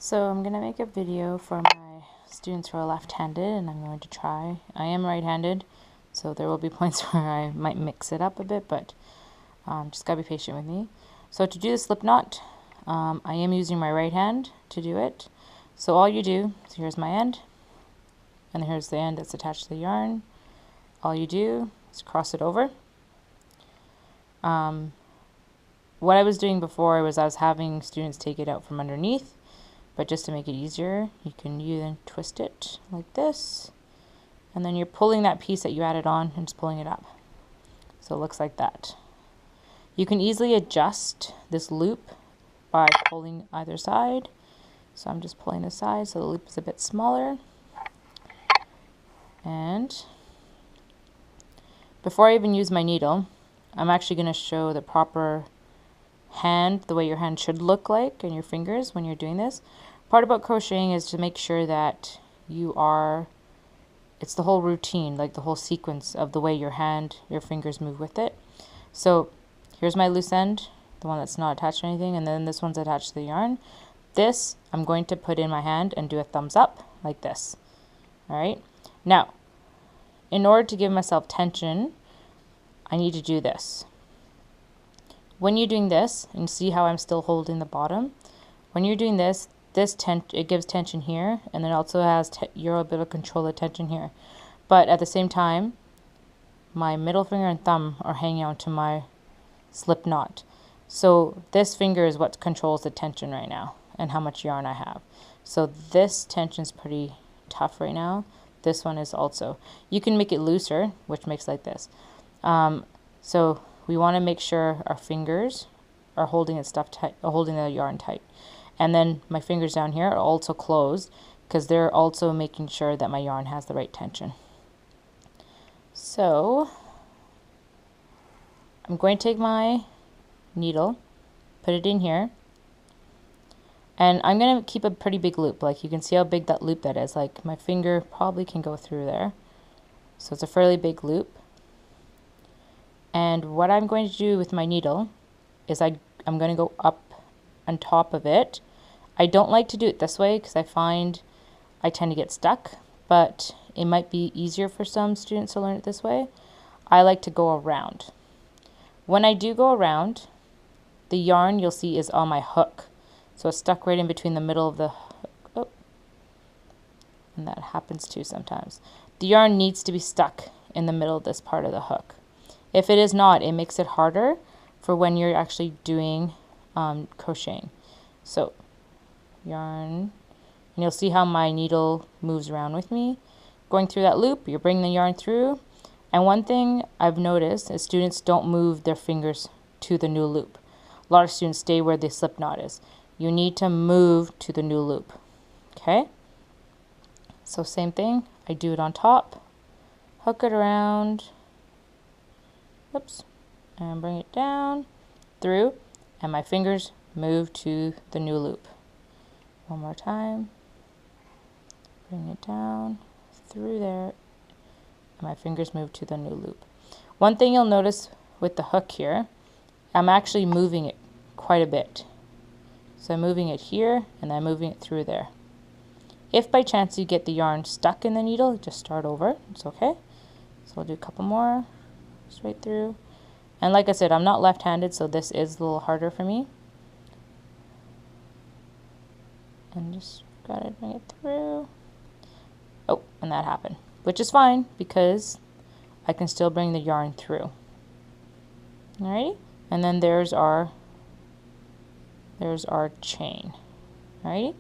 So I'm going to make a video for my students who are left-handed, and I'm going to try. I am right-handed, so there will be points where I might mix it up a bit, but just gotta be patient with me. So to do the slip knot, I am using my right hand to do it. So all you do, so here's my end, and here's the end that's attached to the yarn. All you do is cross it over. What I was doing before was I was having students take it out from underneath, but just to make it easier, you then twist it like this, and then you're pulling that piece that you added on and just pulling it up. So it looks like that. You can easily adjust this loop by pulling either side. So I'm just pulling this side so the loop is a bit smaller. And before I even use my needle, I'm actually going to show the proper hand, the way your hand should look like, and your fingers when you're doing this. Part about crocheting is to make sure that it's the whole routine, like the whole sequence of the way your fingers move with it. So here's my loose end, the one that's not attached to anything, and then this one's attached to the yarn. This I'm going to put in my hand and do a thumbs up like this. Alright, now in order to give myself tension, I need to do this. When you're doing this, and see how I'm still holding the bottom, when you're doing this, it gives tension here, and then also has you're able to control the tension here. But at the same time, my middle finger and thumb are hanging onto my slip knot. So this finger is what controls the tension right now and how much yarn I have. So this tension is pretty tough right now. This one is also. You can make it looser, which makes like this. So we want to make sure our fingers are holding holding the yarn tight. And then my fingers down here are also closed because they're also making sure that my yarn has the right tension. So I'm going to take my needle, put it in here, and I'm going to keep a pretty big loop. Like you can see how big that loop that is. Like my finger probably can go through there. So it's a fairly big loop. And what I'm going to do with my needle is I'm going to go up on top of it. I don't like to do it this way because I find I tend to get stuck, but it might be easier for some students to learn it this way. I like to go around. When I do go around, the yarn you'll see is on my hook. So it's stuck right in between the middle of the hook. Oh. And that happens too sometimes. The yarn needs to be stuck in the middle of this part of the hook. If it is not, it makes it harder for when you're actually doing crocheting. So yarn, and you'll see how my needle moves around with me. Going through that loop, you're bringing the yarn through. And one thing I've noticed is students don't move their fingers to the new loop. A lot of students stay where the slip knot is. You need to move to the new loop. Okay? So same thing, I do it on top, hook it around, oops, and bring it down through, and my fingers move to the new loop. One more time, bring it down through there, and my fingers move to the new loop. One thing you'll notice with the hook here, I'm actually moving it quite a bit. So I'm moving it here, and I'm moving it through there. If by chance you get the yarn stuck in the needle, just start over, it's okay. So I'll do a couple more, straight through. And like I said, I'm not left-handed, so this is a little harder for me. And just gotta bring it through. Oh, and that happened, which is fine because I can still bring the yarn through. Alrighty, and then there's our chain. Alrighty.